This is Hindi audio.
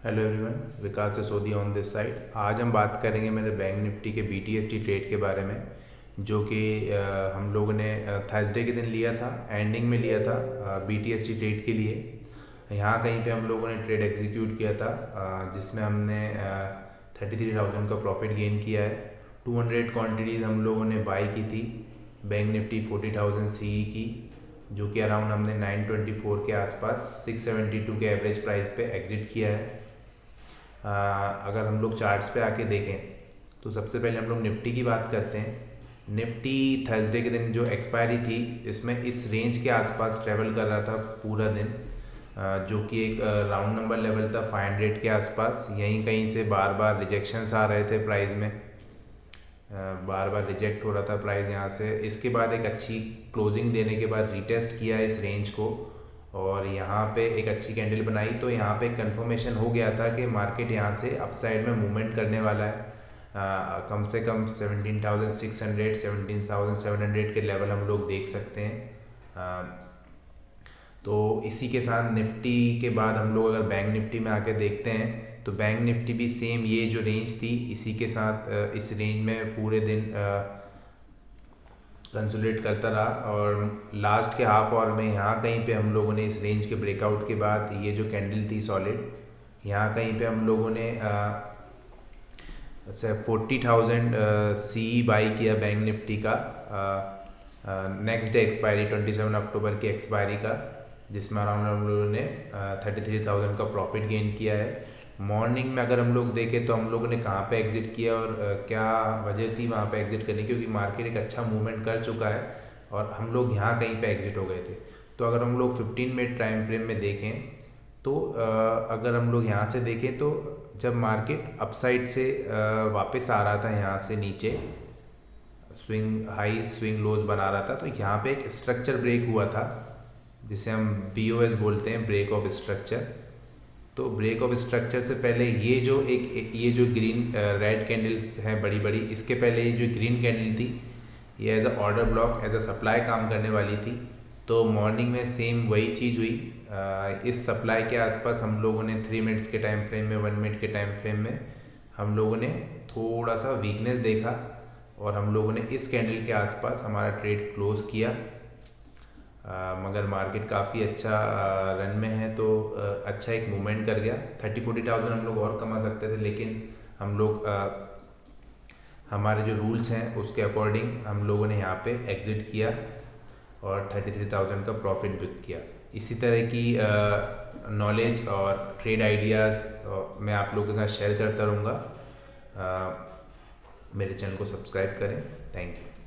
Hello everyone, Vikas Sisodia on this side. आज हम बात करेंगे मेरे बैंक निफ्टी के BTST ट्रेड के बारे में, जो कि हम लोगों ने थर्सडे के दिन लिया था, एंडिंग में लिया था BTST ट्रेड के लिए। यहाँ कहीं पे हम लोगों ने ट्रेड एग्जीक्यूट किया था, जिसमें हमने 33,000 का प्रॉफिट गेन किया है। 200 क्वान्टिटीज़ हम लोगों ने बाई की थी बैंक निफ्टी 40,000 CE की, जो कि अराउंड हमने 924 के आसपास 672 के एवरेज प्राइस पे एग्जिट किया है। अगर हम लोग चार्ट्स पे आके देखें तो सबसे पहले हम लोग निफ्टी की बात करते हैं। निफ्टी थर्सडे के दिन जो एक्सपायरी थी, इसमें इस रेंज के आसपास ट्रेवल कर रहा था पूरा दिन, जो कि एक राउंड नंबर लेवल था 500 के आसपास। यहीं कहीं से बार बार रिजेक्शंस आ रहे थे प्राइस में, बार बार रिजेक्ट हो रहा था प्राइस यहाँ से। इसके बाद एक अच्छी क्लोजिंग देने के बाद रीटेस्ट किया इस रेंज को और यहाँ पे एक अच्छी कैंडल बनाई, तो यहाँ पे कंफर्मेशन हो गया था कि मार्केट यहाँ से अपसाइड में मूवमेंट करने वाला है। कम से कम 17,600 17,700 के लेवल हम लोग देख सकते हैं। तो इसी के साथ निफ्टी के बाद हम लोग अगर बैंक निफ्टी में आके देखते हैं तो बैंक निफ्टी भी सेम ये जो रेंज थी, इसी के साथ इस रेंज में पूरे दिन कंसोलिडेट करता रहा और लास्ट के हाफ आवर में यहाँ कहीं पे हम लोगों ने इस रेंज के ब्रेकआउट के बाद ये जो कैंडल थी सॉलिड, यहाँ कहीं पे हम लोगों ने 40,000 CE बाई किया बैंक निफ्टी का नेक्स्ट डे एक्सपायरी 27 अक्टूबर की एक्सपायरी का, जिसमें अराउंड हम लोगों ने 33,000 का प्रॉफिट गेन किया है। मॉर्निंग में अगर हम लोग देखें तो हम लोगों ने कहाँ पे एग्ज़िट किया और क्या वजह थी वहाँ पे एग्ज़िट करने की, क्योंकि मार्केट एक अच्छा मूवमेंट कर चुका है और हम लोग यहाँ कहीं पे एग्ज़िट हो गए थे। तो अगर हम लोग 15 मिनट टाइम फ्रेम में देखें तो अगर हम लोग यहाँ से देखें तो जब मार्केट अपसाइड से वापस आ रहा था यहाँ से नीचे, स्विंग हाई स्विंग लोज बना रहा था, तो यहाँ पे एक स्ट्रक्चर ब्रेक हुआ था जिसे हम BOS बोलते हैं, ब्रेक ऑफ स्ट्रक्चर। तो ब्रेक ऑफ स्ट्रक्चर से पहले ये जो ग्रीन रेड कैंडल्स हैं बड़ी बड़ी, इसके पहले ये जो ग्रीन कैंडल थी ये as a order block, as a supply काम करने वाली थी। तो मॉर्निंग में सेम वही चीज़ हुई। इस सप्लाई के आसपास हम लोगों ने 3 मिनट्स के टाइम फ्रेम में, 1 मिनट के टाइम फ्रेम में हम लोगों ने थोड़ा सा वीकनेस देखा और हम लोगों ने इस कैंडल के आसपास हमारा ट्रेड क्लोज किया। मगर मार्केट काफ़ी अच्छा रन में है, तो अच्छा एक मूवमेंट कर गया। 30-40,000 हम लोग और कमा सकते थे, लेकिन हम लोग हमारे जो रूल्स हैं उसके अकॉर्डिंग हम लोगों ने यहाँ पे एग्ज़िट किया और 33,000 का प्रॉफिट बुक किया। इसी तरह की नॉलेज और ट्रेड आइडियाज़ मैं आप लोगों के साथ शेयर करता रहूँगा। मेरे चैनल को सब्सक्राइब करें। Thank you.